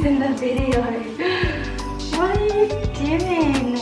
is in the video. What are you doing?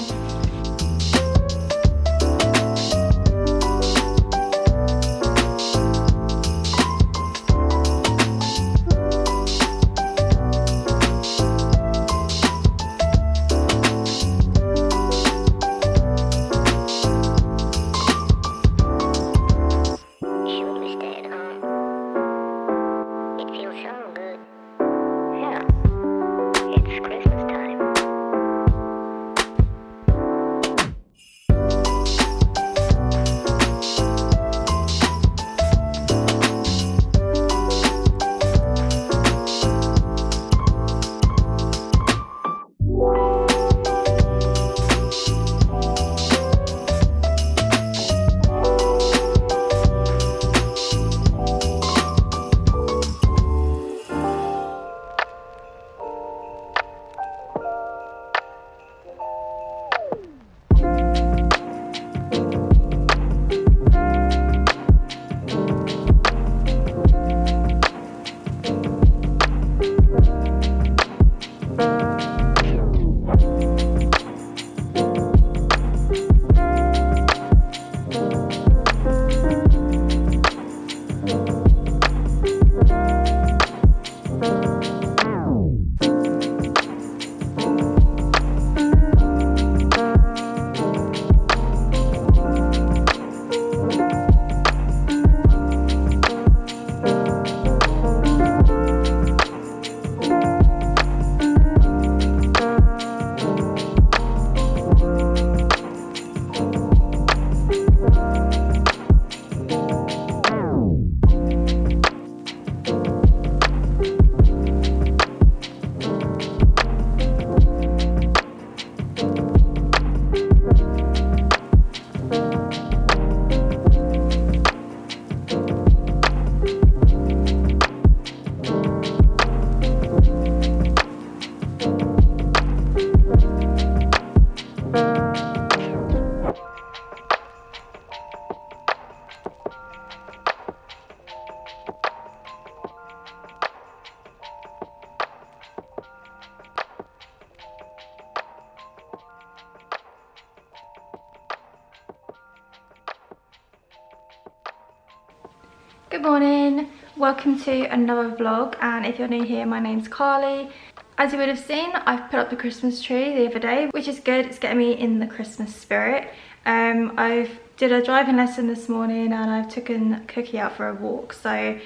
Good morning, welcome to another vlog, and if you're new here, my name's Carly. As you would have seen, I've put up the Christmas tree the other day, which is good. It's getting me in the Christmas spirit. I've did a driving lesson this morning and I've taken Cookie out for a walk. So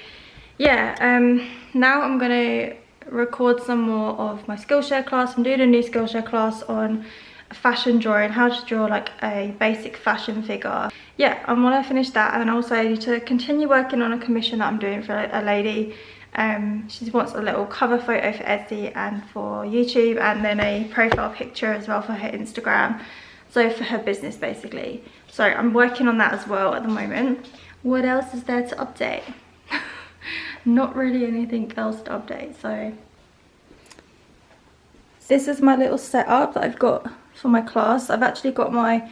yeah, now I'm gonna record some more of my Skillshare class. I'm doing a new Skillshare class on fashion drawing, how to draw like a basic fashion figure. Yeah, I want to finish that, and also I need to continue working on a commission that I'm doing for a lady. She wants a little cover photo for Etsy and for YouTube, and then a profile picture as well for her Instagram, so for her business basically. So I'm working on that as well at the moment. What else is there to update? Not really anything else to update. So this is my little setup that I've got for my class. I've actually got my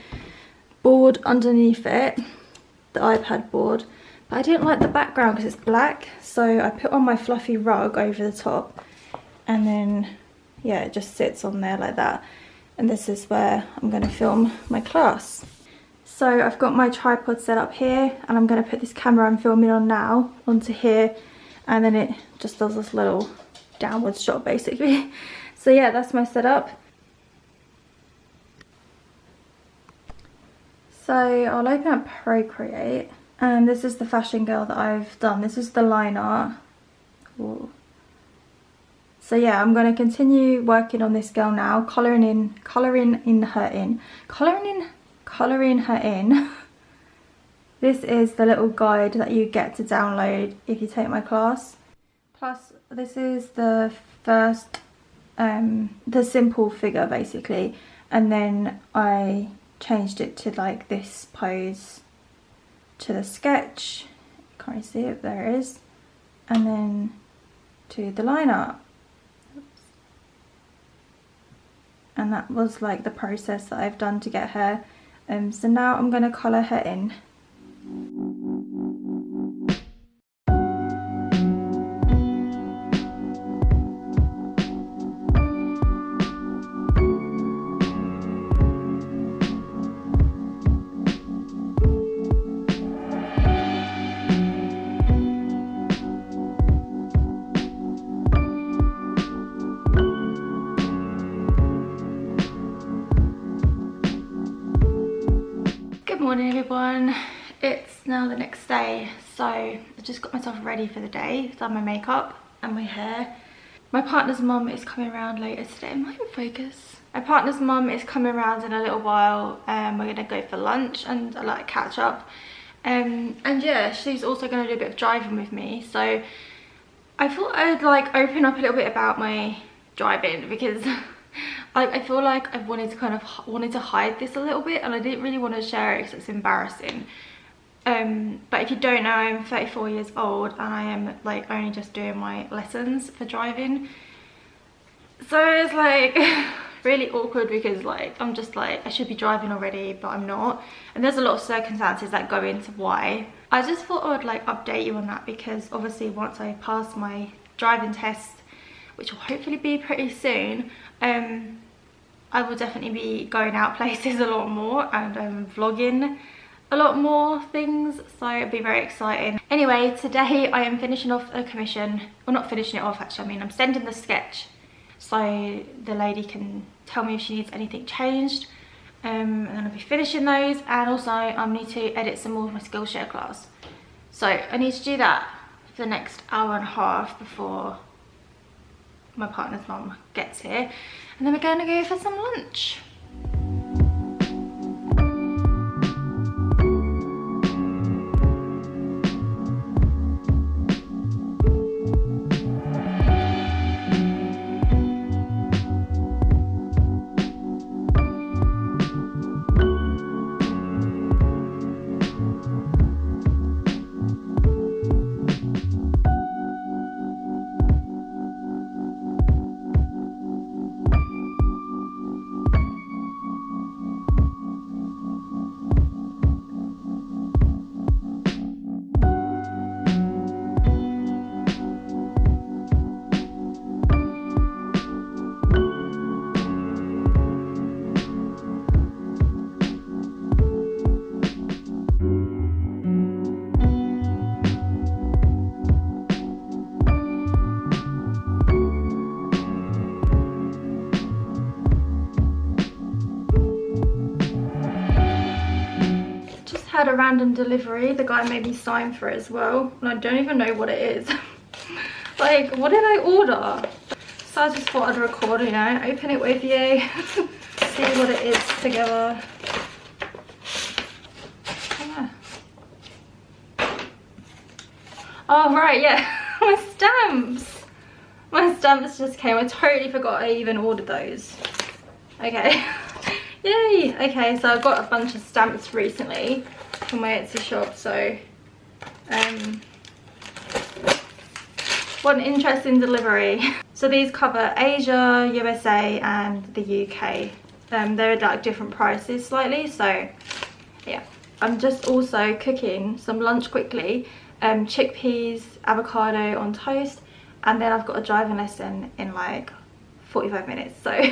board underneath it, the iPad board, but I didn't like the background because it's black, so I put on my fluffy rug over the top, and then yeah, it just sits on there like that. And this is where I'm going to film my class. So I've got my tripod set up here, and I'm going to put this camera I'm filming on now onto here, and then it just does this little downward shot basically. So yeah, that's my setup. So I'll open up Procreate, and this is the fashion girl that I've done. This is the line art. Ooh. So yeah, I'm going to continue working on this girl now, colouring her in. This is the little guide that you get to download if you take my class. Plus, this is the first, the simple figure basically, and then I changed it to like this pose to the sketch. Can't you see it? There it is. And then to the line art. Oops. And that was like the process that I've done to get her. So now I'm going to colour her in. morning everyone. It's now the next day, so I just got myself ready for the day. Done my makeup and my hair. My partner's mum is coming around later today. Am I in focus? My partner's mum is coming around in a little while and we're gonna go for lunch and like catch up. And yeah, she's also gonna do a bit of driving with me, so I thought I'd like open up a little bit about my driving, because I feel like I've wanted to hide this a little bit, and I didn't really want to share it because it's embarrassing. But if you don't know, I'm 34 years old and I am like only just doing my lessons for driving, so it's like really awkward because like I'm just like I should be driving already but I'm not, and there's a lot of circumstances that go into why. I just thought I would like update you on that, because obviously once I pass my driving test, which will hopefully be pretty soon, I will definitely be going out places a lot more and vlogging a lot more things, so it'll be very exciting. Anyway, today I am finishing off a commission. Well, not finishing it off actually, I mean I'm sending the sketch so the lady can tell me if she needs anything changed, and then I'll be finishing those, and also I need to edit some more of my Skillshare class. So I need to do that for the next hour and a half before my partner's mum gets here, and then we're going to go for some lunch. Had a random delivery. The guy made me sign for it as well, and I don't even know what it is. Like, what did I order? So I just thought I'd record, you know, open it with you, see what it is together. Yeah. Oh right, yeah. My stamps just came. I totally forgot I even ordered those. Okay. Yay. Okay, so I've got a bunch of stamps recently from my Etsy shop, so what an interesting delivery. So these cover Asia, USA and the UK. They're like different prices slightly, so yeah. I'm just also cooking some lunch quickly, chickpeas, avocado on toast, and then I've got a driving lesson in like 45 minutes, so